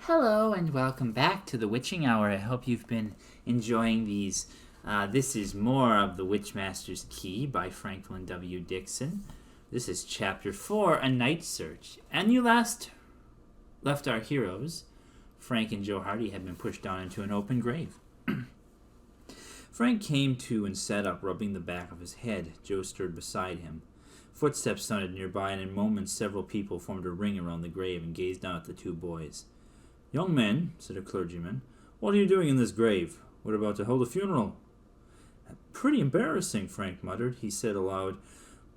Hello and welcome back to the Witching Hour. I hope you've been enjoying these. This is more of The Witchmaster's Key by Franklin W. Dixon. This is Chapter 4, A Night Search. And you last left our heroes. Frank and Joe Hardy had been pushed down into an open grave. Frank came to and sat up, rubbing the back of his head. Joe stood beside him. Footsteps sounded nearby, and in moments several people formed a ring around the grave and gazed down at the two boys. "Young men," said a clergyman, "what are you doing in this grave? We're about to hold a funeral." "Pretty embarrassing," Frank muttered. He said aloud,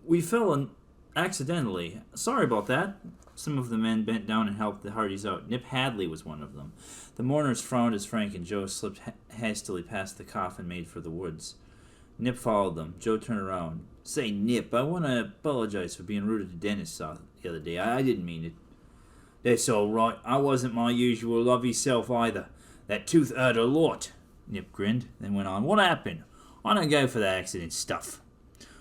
"We fell accidentally. Sorry about that." Some of the men bent down and helped the Hardys out. Nip Hadley was one of them. The mourners frowned as Frank and Joe slipped hastily past the coffin made for the woods. Nip followed them. Joe turned around. "Say, Nip, I want to apologize for being rude to Dennis the other day. I didn't mean it." "That's all right. I wasn't my usual lovey self either. That tooth hurt a lot." Nip grinned, then went on. "What happened? I don't go for that accident stuff."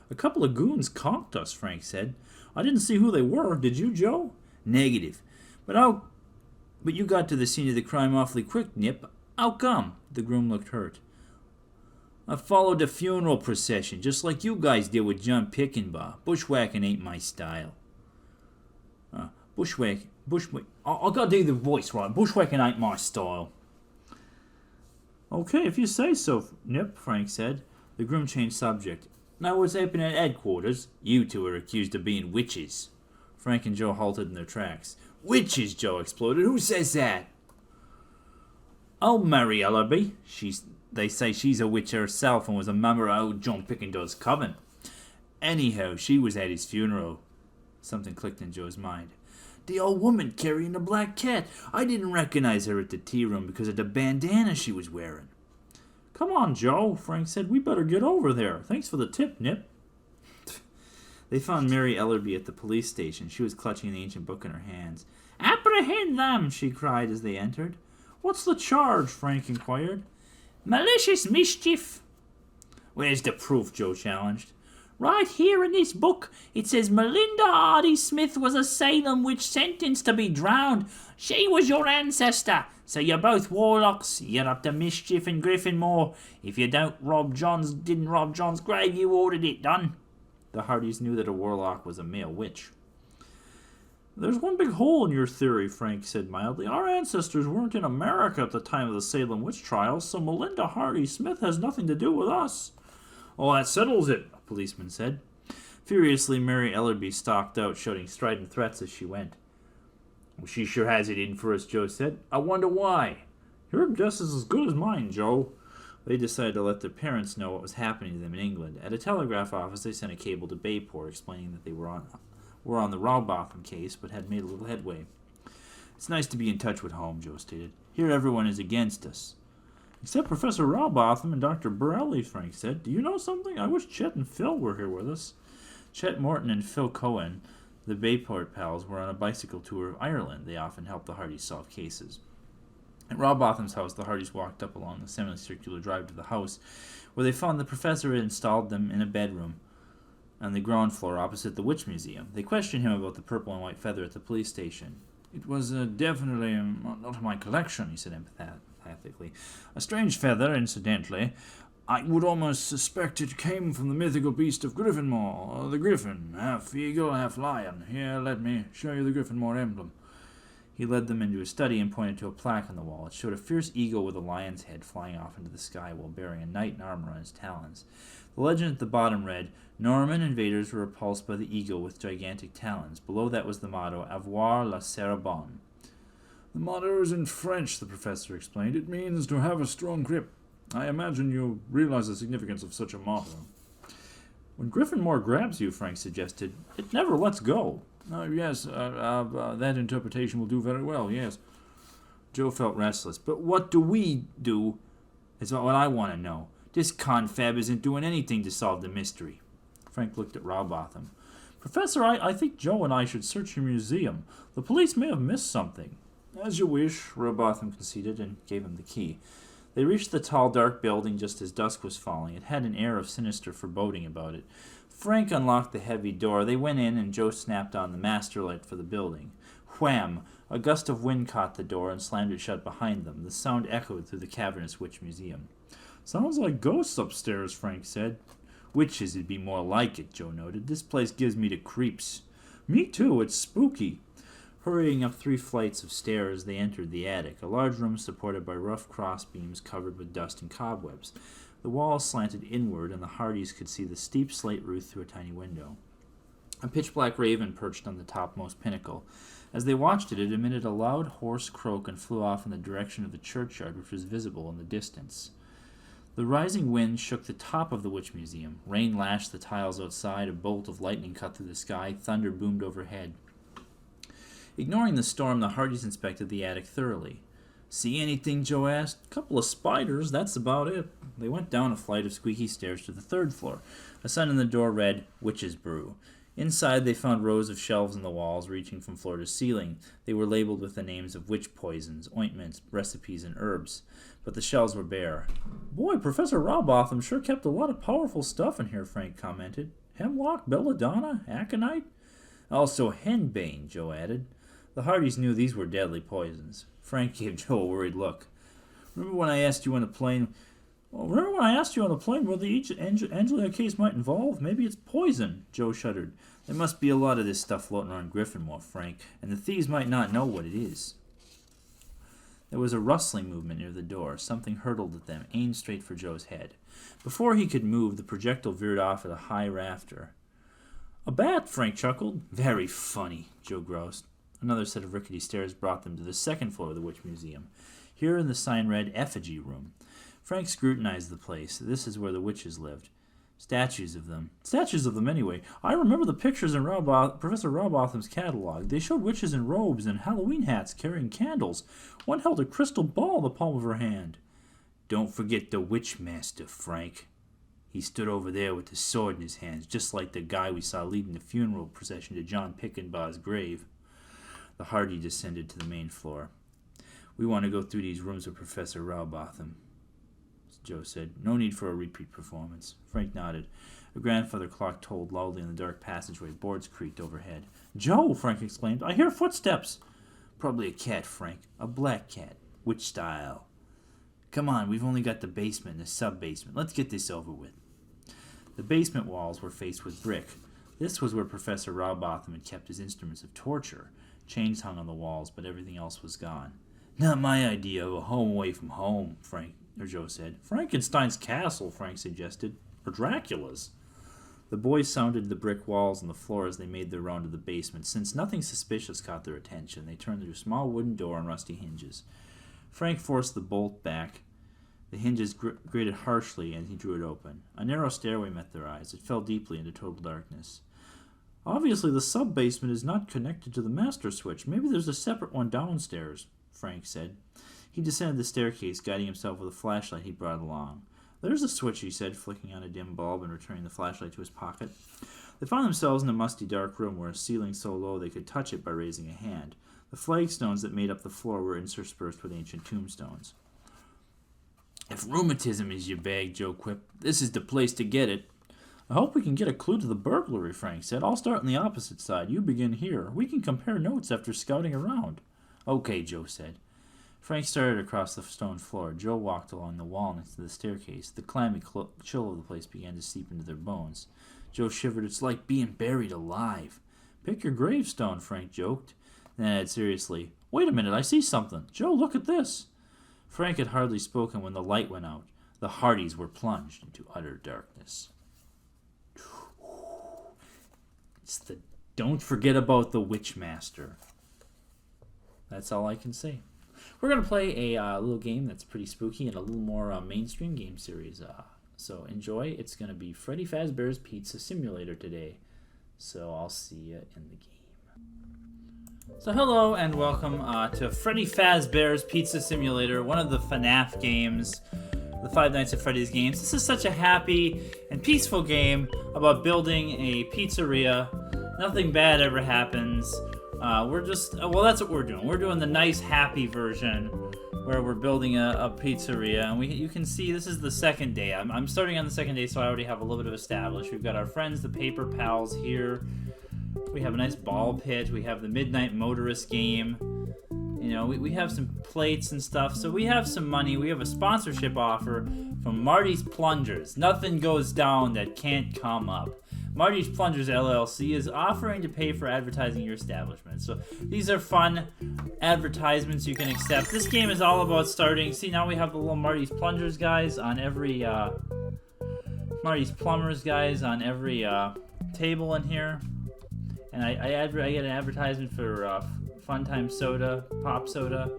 "A couple of goons conked us," Frank said. "I didn't see who they were. Did you, Joe?" "Negative. But you got to the scene of the crime awfully quick, Nip. How come?" The groom looked hurt. "I followed the funeral procession, just like you guys did with John Pickenbaugh. Bushwhacking ain't my style." Bushwhack. I gotta do the voice right. Bushwhacking ain't my style." "Okay, if you say so, Nip," Frank said. The groom changed subject. "Now what's happening at headquarters? You two are accused of being witches." Frank and Joe halted in their tracks. "Witches!" Joe exploded. "Who says that?" "Oh, Mary Ellerby. They say she's a witch herself and was a member of old John Pickendall's coven. Anyhow, she was at his funeral." Something clicked in Joe's mind. "The old woman carrying the black cat. I didn't recognize her at the tea room because of the bandana she was wearing." "Come on, Joe," Frank said. "We better get over there. Thanks for the tip, Nip." They found Mary Ellerby at the police station. She was clutching the ancient book in her hands. "Apprehend them!" she cried as they entered. "What's the charge?" Frank inquired. "Malicious mischief." "Where's the proof?" Joe challenged. "Right here in this book. It says Melinda Hardy Smith was a Salem witch sentenced to be drowned. She was your ancestor. So you're both warlocks. You're up to mischief in Griffinmore. If you didn't rob John's grave, you ordered it done." The Hardys knew that a warlock was a male witch. "There's one big hole in your theory," Frank said mildly. "Our ancestors weren't in America at the time of the Salem witch trials, so Melinda Hardy Smith has nothing to do with us." "Oh, that settles it," a policeman said. Furiously, Mary Ellerby stalked out, shouting strident threats as she went. "Well, she sure has it in for us," Joe said. "I wonder why." "Your guess is as good as mine, Joe." They decided to let their parents know what was happening to them in England. At a telegraph office, they sent a cable to Bayport explaining that they were on the Rowbotham case, but had made a little headway. "It's nice to be in touch with home," Joe stated. "Here everyone is against us." "Except Professor Rowbotham and Dr. Borelli," Frank said. "Do you know something? I wish Chet and Phil were here with us." Chet Morton and Phil Cohen, the Bayport pals, were on a bicycle tour of Ireland. They often helped the Hardys solve cases. At Rowbotham's house, the Hardys walked up along the semicircular drive to the house, where they found the professor had installed them in a bedroom on the ground floor opposite the Witch Museum. They questioned him about the purple and white feather at the police station. "It was definitely not my collection," he said empathetically. "A strange feather, incidentally. I would almost suspect it came from the mythical beast of Griffinmore, the griffin, half eagle, half lion. Here, let me show you the Griffinmore emblem." He led them into a study and pointed to a plaque on the wall. It showed a fierce eagle with a lion's head flying off into the sky while bearing a knight in armor on his talons. The legend at the bottom read, "Norman invaders were repulsed by the eagle with gigantic talons." Below that was the motto, "Avoir la Cerebonne." "The motto is in French," the professor explained. "It means to have a strong grip. I imagine you realize the significance of such a motto." "When Griffinmore grabs you," Frank suggested, "it never lets go." Yes, that interpretation will do very well, yes." Joe felt restless. "But what do we do is what I want to know. This confab isn't doing anything to solve the mystery." Frank looked at Rowbotham. "Professor, I think Joe and I should search your museum. The police may have missed something." "As you wish," Rowbotham conceded and gave him the key. They reached the tall, dark building just as dusk was falling. It had an air of sinister foreboding about it. Frank unlocked the heavy door. They went in, and Joe snapped on the master light for the building. Wham! A gust of wind caught the door and slammed it shut behind them. The sound echoed through the cavernous witch museum. "Sounds like ghosts upstairs," Frank said. "Witches would be more like it," Joe noted. "This place gives me the creeps." "Me too, it's spooky." Hurrying up 3 flights of stairs, they entered the attic, a large room supported by rough crossbeams covered with dust and cobwebs. The walls slanted inward, and the Hardys could see the steep slate roof through a tiny window. A pitch-black raven perched on the topmost pinnacle. As they watched it, it emitted a loud, hoarse croak and flew off in the direction of the churchyard, which was visible in the distance. The rising wind shook the top of the Witch Museum. Rain lashed the tiles outside, a bolt of lightning cut through the sky, thunder boomed overhead. Ignoring the storm, the Hardys inspected the attic thoroughly. "See anything?" Joe asked. "Couple of spiders, that's about it." They went down a flight of squeaky stairs to the 3rd floor. A sign on the door read, "Witch's Brew." Inside, they found rows of shelves in the walls, reaching from floor to ceiling. They were labeled with the names of witch poisons, ointments, recipes, and herbs. But the shelves were bare. "Boy, Professor Rowbotham sure kept a lot of powerful stuff in here," Frank commented. "Hemlock, belladonna, aconite." "Also henbane," Joe added. The Hardys knew these were deadly poisons. Frank gave Joe a worried look. Remember when I asked you on the plane what the Angela case might involve? Maybe it's poison." Joe shuddered. "There must be a lot of this stuff floating around Griffinmore, Frank, and the thieves might not know what it is." There was a rustling movement near the door. Something hurtled at them, aimed straight for Joe's head. Before he could move, the projectile veered off at a high rafter. "A bat," Frank chuckled. "Very funny," Joe groused. Another set of rickety stairs brought them to the 2nd floor of the Witch Museum. Here the sign read, "Effigy Room." Frank scrutinized the place. This is where the witches lived. Statues of them anyway. I remember the pictures in Professor Rowbotham's catalog. They showed witches in robes and Halloween hats carrying candles. One held a crystal ball in the palm of her hand. "Don't forget the Witchmaster, Frank. He stood over there with the sword in his hands, just like the guy we saw leading the funeral procession to John Pickenbaugh's grave." The Hardy descended to the main floor. "We want to go through these rooms with Professor Rowbotham," Joe said. "No need for a repeat performance." Frank nodded. A grandfather clock tolled loudly in the dark passageway. Boards creaked overhead. "Joe!" Frank exclaimed. "I hear footsteps." "Probably a cat, Frank. A black cat. Witch style. Come on, we've only got the basement and the sub-basement. Let's get this over with." The basement walls were faced with brick. This was where Professor Rowbotham had kept his instruments of torture. Chains hung on the walls, but everything else was gone. "Not my idea of a home away from home," Joe said. "Frankenstein's castle," Frank suggested. "Or Dracula's." The boys sounded the brick walls and the floor as they made their round to the basement. Since nothing suspicious caught their attention, they turned to a small wooden door on rusty hinges. Frank forced the bolt back. The hinges grated harshly, and he drew it open. A narrow stairway met their eyes. It fell deeply into total darkness. "Obviously, the sub-basement is not connected to the master switch. Maybe there's a separate one downstairs," Frank said. He descended the staircase, guiding himself with a flashlight he brought along. "There's a switch," he said, flicking on a dim bulb and returning the flashlight to his pocket. They found themselves in a musty, dark room where a ceiling so low they could touch it by raising a hand. The flagstones that made up the floor were interspersed with ancient tombstones. "If rheumatism is your bag," Joe quipped, "this is the place to get it." "I hope we can get a clue to the burglary," Frank said. "I'll start on the opposite side. You begin here. We can compare notes after scouting around." "Okay," Joe said. Frank started across the stone floor. Joe walked along the wall next to the staircase. The clammy chill of the place began to seep into their bones. Joe shivered. "It's like being buried alive." "Pick your gravestone," Frank joked. Then added seriously, "Wait a minute, I see something. Joe, look at this." Frank had hardly spoken when the light went out. The Hardys were plunged into utter darkness. Don't forget about the Witchmaster. That's all I can say. We're going to play a little game that's pretty spooky and a little more mainstream game series. So enjoy. It's going to be Freddy Fazbear's Pizza Simulator today. So I'll see you in the game. So hello and welcome to Freddy Fazbear's Pizza Simulator, one of the FNAF games, the Five Nights at Freddy's games. This is such a happy and peaceful game about building a pizzeria. Nothing bad ever happens. That's what we're doing. We're doing the nice, happy version where we're building a pizzeria. And you can see this is the second day. I'm starting on the second day, so I already have a little bit of established. We've got our friends, the Paper Pals here. We have a nice ball pit. We have the Midnight Motorist game. You know, we have some plates and stuff, so we have some money. We have a sponsorship offer from Marty's Plungers. Nothing goes down that can't come up. Marty's Plungers LLC is offering to pay for advertising your establishment. So these are fun advertisements you can accept. This game is all about starting. See, now we have the little Marty's Plungers guys on every Marty's Plumbers guys on every table in here. And I get an advertisement for Fun Time Soda, Pop Soda,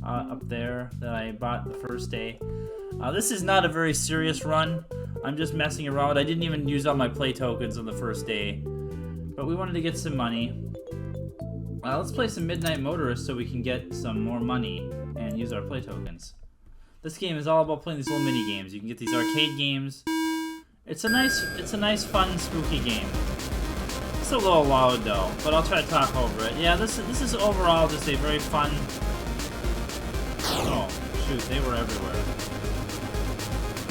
up there that I bought the first day. This is not a very serious run. I'm just messing around. I didn't even use all my play tokens on the first day. But we wanted to get some money. Let's play some Midnight Motorist so we can get some more money and use our play tokens. This game is all about playing these little mini games. You can get these arcade games. It's a nice, fun, spooky game. It's a little loud though, but I'll try to talk over it. Yeah, this is overall just a very fun. Oh shoot, they were everywhere.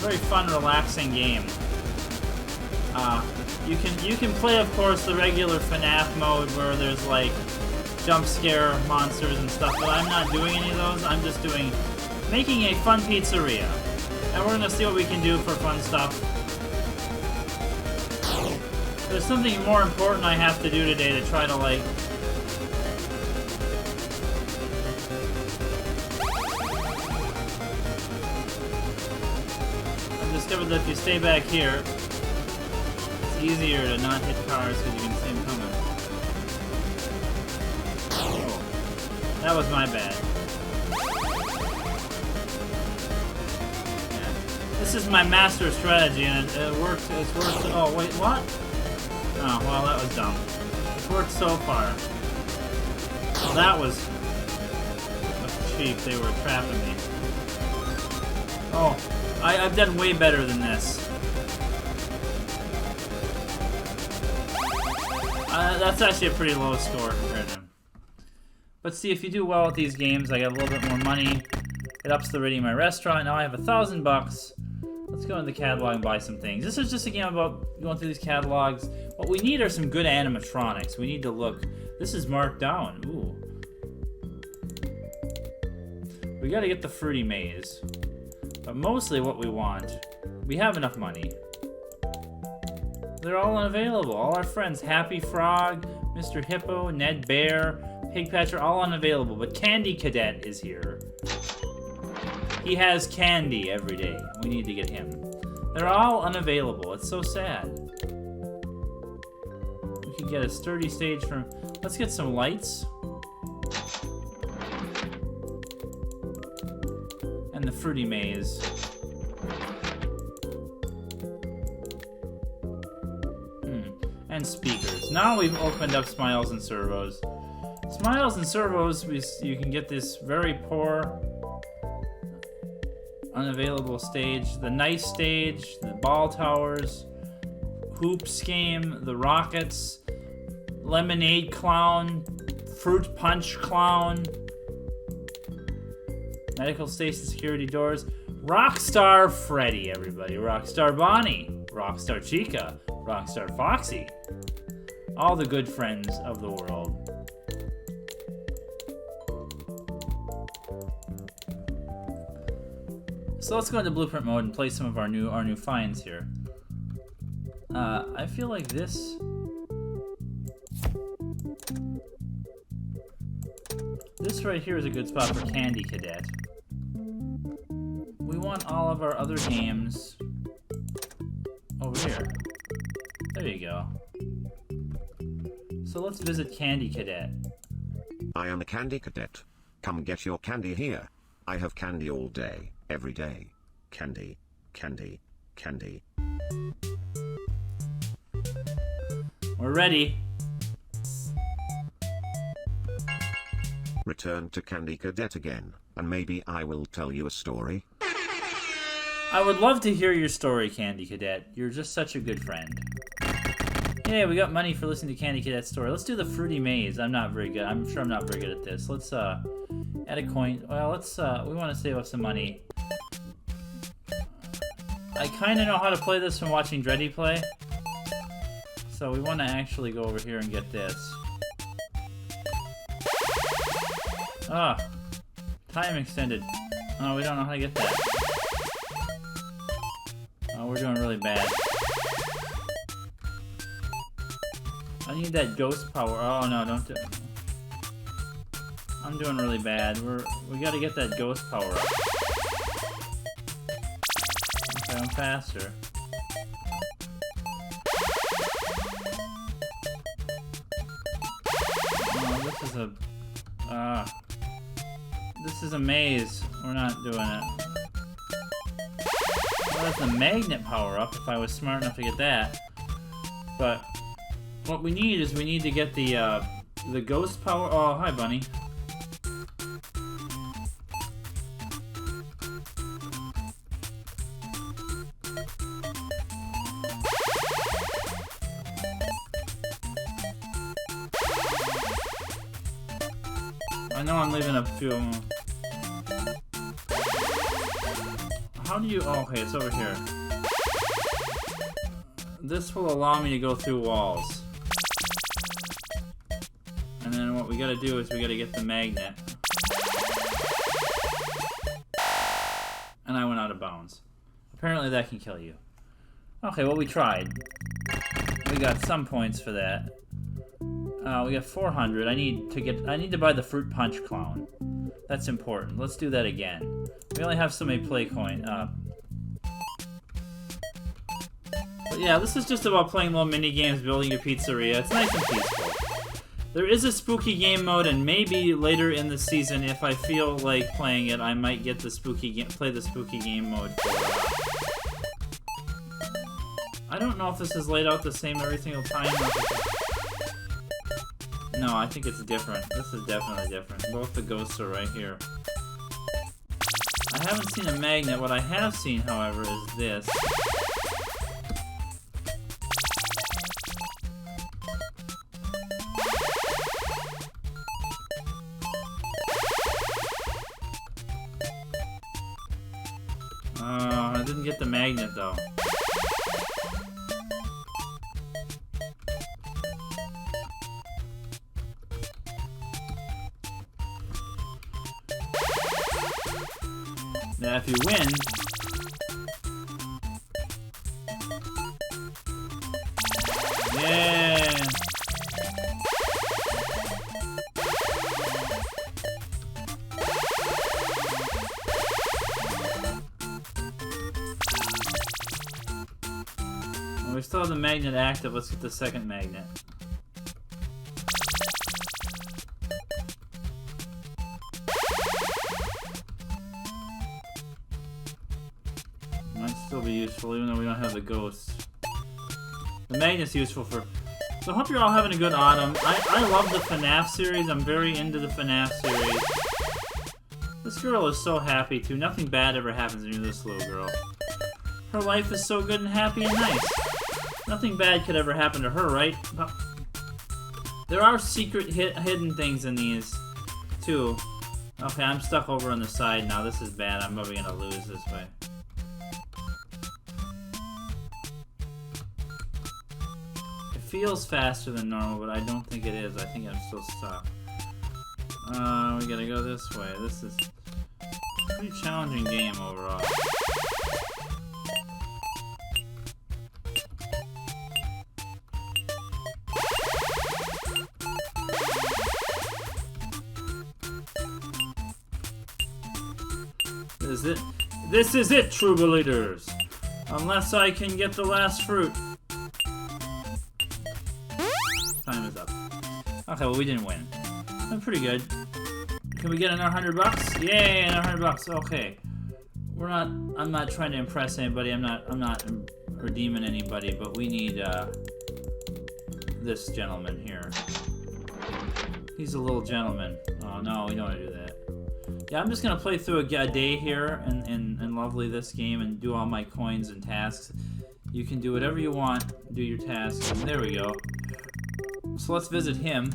Very fun, relaxing game. You can play, of course, the regular FNAF mode where there's like jump scare monsters and stuff, but I'm not doing any of those. I'm just making a fun pizzeria, and we're gonna see what we can do for fun stuff. There's something more important I have to do today to try to like. Discovered that if you stay back here, it's easier to not hit cars because you can see them coming. Oh, that was my bad. Yeah. This is my master strategy, and it worked. It's worked. Oh wait, what? Oh well, that was dumb. It's worked so far. Well, that was cheap. They were trapping me. Oh. I've done way better than this. That's actually a pretty low score compared to him. But see, if you do well at these games, I get a little bit more money. It ups the rating of my restaurant. Now I have $1,000. Let's go in the catalog and buy some things. This is just a game about going through these catalogs. What we need are some good animatronics. We need to look. This is marked down. Ooh. We gotta get the Fruity Maze. But mostly what we want, we have enough money. They're all unavailable. All our friends, Happy Frog, Mr. Hippo, Ned Bear, Pigpatcher, all unavailable. But Candy Cadet is here. He has candy every day. We need to get him. They're all unavailable. It's so sad. We could get a sturdy stage from... Let's get some lights. And the Fruity Maze. And speakers. Now we've opened up Smiles and Servos. Smiles and Servos, you can get this very poor, unavailable stage. The Nice Stage, the Ball Towers, Hoops Game, the Rockets, Lemonade Clown, Fruit Punch Clown, Medical Station Security Doors, Rockstar Freddy, everybody, Rockstar Bonnie, Rockstar Chica, Rockstar Foxy, all the good friends of the world. So let's go into blueprint mode and play some of our new finds here. I feel like this. This right here is a good spot for Candy Cadet. We want all of our other games over here. There you go. So let's visit Candy Cadet. I am a Candy Cadet. Come get your candy here. I have candy all day, every day. Candy, candy, candy. We're ready. Return to Candy Cadet again, and maybe I will tell you a story. I would love to hear your story, Candy Cadet. You're just such a good friend. Yeah, we got money for listening to Candy Cadet's story. Let's do the Fruity Maze. I'm not very good. I'm sure I'm not very good at this. Let's add a coin. Well, let's we want to save up some money. I kind of know how to play this from watching Dreddy play. So we want to actually go over here and get this. Ah, time extended. Oh, we don't know how to get that. Oh, we're doing really bad. I need that ghost power. Oh no, don't do. I'm doing really bad. We gotta get that ghost power up. Okay, I'm faster. Oh, this is a maze. We're not doing it. Well, that's the magnet power up if I was smart enough to get that. But what we need is we need to get the ghost power. Oh, hi, bunny. I know I'm leaving a few. How do you? Oh, okay, it's over here. This will allow me to go through walls. And then what we gotta do is we gotta get the magnet. And I went out of bounds. Apparently that can kill you. Okay, well we tried. We got some points for that. We got 400. I need to buy the fruit punch clown. That's important. Let's do that again. We only have so many play coin. But yeah, this is just about playing little mini games, building your pizzeria. It's nice and peaceful. There is a spooky game mode, and maybe later in the season, if I feel like playing it, I might get the play the spooky game mode for. I don't know if this is laid out the same every single time. Or if it's... No, I think it's different. This is definitely different. Both the ghosts are right here. I haven't seen a magnet. What I have seen, however, is this. I didn't get the magnet, though. Now, if you win... Yeah! Well, we still have the magnet active. Let's get the second magnet. Might still be useful, even though we don't have the ghosts. The magnet's useful for... So I hope you're all having a good autumn. I love the FNAF series. I'm very into the FNAF series. This girl is so happy, too. Nothing bad ever happens to this little girl. Her life is so good and happy and nice. Nothing bad could ever happen to her, right? But there are secret hidden things in these, too. Okay, I'm stuck over on the side now. This is bad. I'm probably gonna lose this way. It feels faster than normal, but I don't think it is. I think I'm still stuck. We gotta go this way. This is a pretty challenging game overall. This is it, true believers. Unless I can get the last fruit. Time is up. Okay, well we didn't win. I'm pretty good. Can we get another $100? Yay, another $100. Okay. I'm not trying to impress anybody. I'm not redeeming anybody, but we need this gentleman here. He's a little gentleman. Oh no, we don't want to do that. Yeah, I'm just gonna play through a day here in lovely this game and do all my coins and tasks. You can do whatever you want, do your tasks. And there we go. So let's visit him.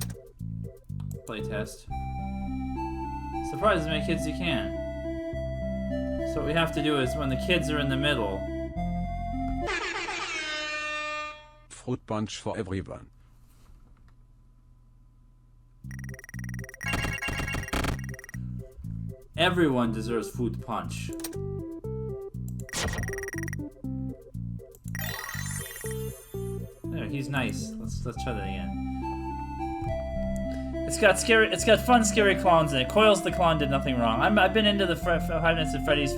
Play test. Surprise as many kids as you can. So what we have to do is when the kids are in the middle. Fruit punch for everyone. Everyone deserves fruit punch. There, he's nice. Let's try that again. It's got fun, scary clowns in it. Coils the clown did nothing wrong. I've been into the Five Nights at Freddy's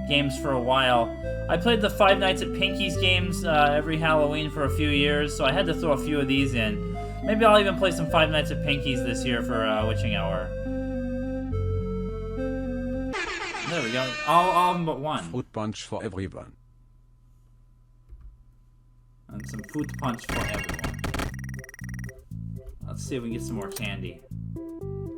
games for a while. I played the Five Nights at Pinky's games every Halloween for a few years, so I had to throw a few of these in. Maybe I'll even play some Five Nights at Pinky's this year for Witching Hour. There we go. All of them but one. Fruit punch for everyone. And some fruit punch for everyone. Let's see if we can get some more candy. There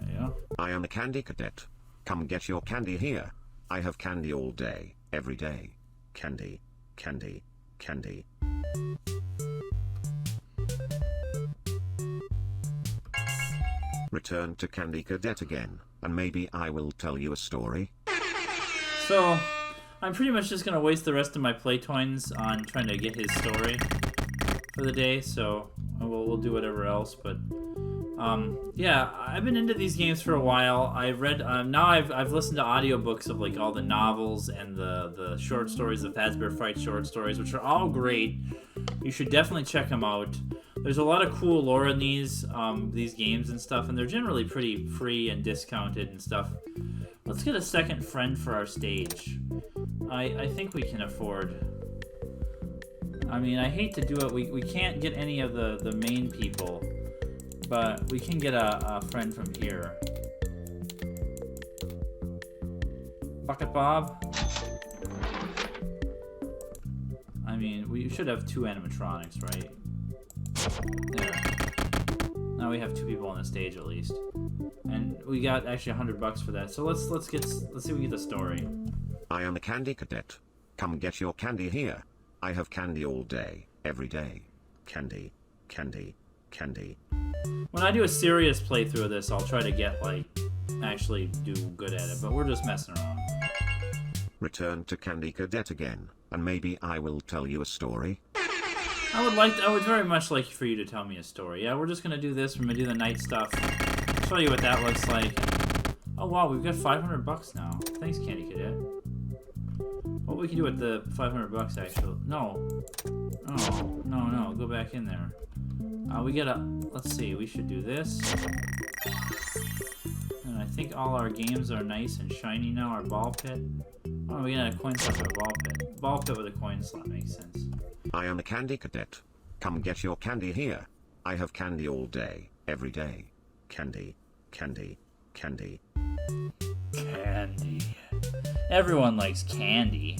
you go. I am a candy cadet. Come get your candy here. I have candy all day, every day. Candy, candy, candy. Return to Candy Cadet again, and maybe I will tell you a story. So, I'm pretty much just gonna waste the rest of my play coins on trying to get his story for the day, so we'll do whatever else, but yeah, I've been into these games for a while. I've read now I've listened to audiobooks of like all the novels and the short stories, the Fazbear Fright short stories, which are all great. You should definitely check them out. There's a lot of cool lore in these games and stuff, and they're generally pretty free and discounted and stuff. Let's get a second friend for our stage. I think we can afford. I mean, I hate to do it. We can't get any of the main people, but we can get a friend from here. Bucket Bob. I mean, we should have 2 animatronics, right? There. Now we have 2 people on the stage at least, and we got actually $100 for that. So let's see if we get the story. I am a candy cadet. Come get your candy here. I have candy all day, every day. Candy, candy, candy. When I do a serious playthrough of this, I'll try to get like actually do good at it, but we're just messing around. Return to Candy Cadet again, and maybe I will tell you a story. I would very much like for you to tell me a story. Yeah, we're just gonna do this. We're gonna do the night stuff. I'll show you what that looks like. Oh wow, we've got $500 now. Thanks, Candy Cadet. What we can do with the $500 actually? No. Oh, no. Go back in there. We gotta. Let's see. We should do this. And I think all our games are nice and shiny now. Our ball pit. Oh, we got a coin slot for a ball pit. Ball pit with a coin slot makes sense. I am a candy cadet. Come get your candy here. I have candy all day, every day. Candy, candy, candy. Candy. Everyone likes candy.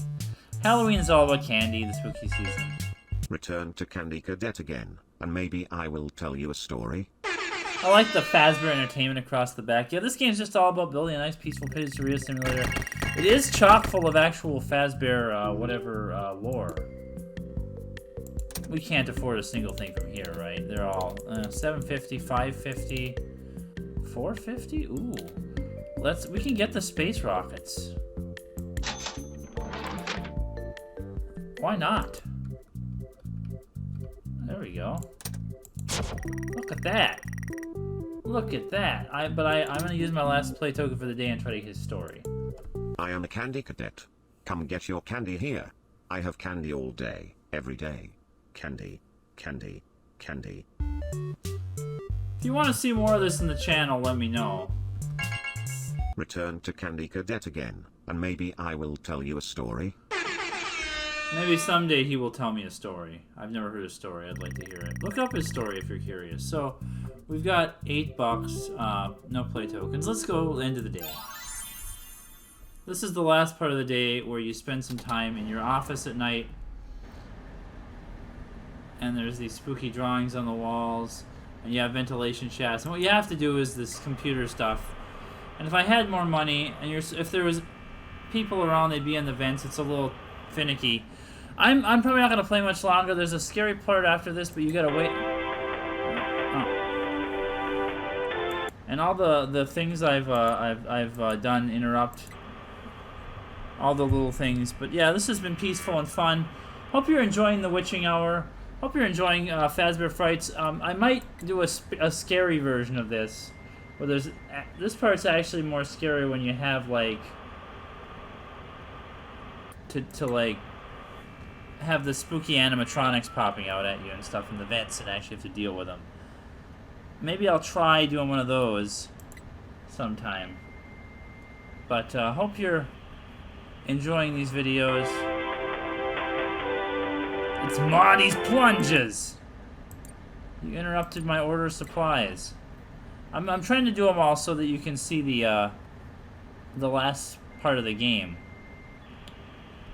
Halloween's all about candy, the spooky season. Return to Candy Cadet again, and maybe I will tell you a story. I like the Fazbear Entertainment across the back. Yeah, this game's just all about building a nice, peaceful pizzeria simulator. It is chock full of actual Fazbear, lore. We can't afford a single thing from here, right? They're all $750, $550, $450. Ooh, we can get the space rockets. Why not? There we go. Look at that. Look at that. I'm gonna use my last play token for the day and try to get his story. I am a candy cadet. Come get your candy here. I have candy all day, every day. Candy, candy, candy. If you want to see more of this in the channel, let me know. Return to Candy Cadet again, and maybe I will tell you a story. Maybe someday he will tell me a story. I've never heard a story. I'd like to hear it. Look up his story if you're curious. So, we've got $8, no play tokens. Let's go end of the day. This is the last part of the day where you spend some time in your office at night. And there's these spooky drawings on the walls. And you have ventilation shafts. And what you have to do is this computer stuff. And if I had more money, and if there was people around, they'd be in the vents. It's a little finicky. I'm probably not gonna play much longer. There's a scary part after this, but you gotta wait. Oh. And all the things I've done interrupt. All the little things, but yeah, this has been peaceful and fun. Hope you're enjoying the Witching Hour. Hope you're enjoying Fazbear Frights. I might do a scary version of this, where there's this part's actually more scary when you have like to like have the spooky animatronics popping out at you and stuff in the vents, and actually have to deal with them. Maybe I'll try doing one of those sometime. But hope you're enjoying these videos. It's Marty's Plunges! You interrupted my order of supplies. I'm trying to do them all so that you can see the last part of the game.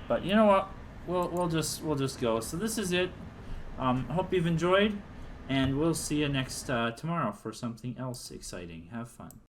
But you know what? We'll just go. So this is it. Hope you've enjoyed, and we'll see you next tomorrow for something else exciting. Have fun.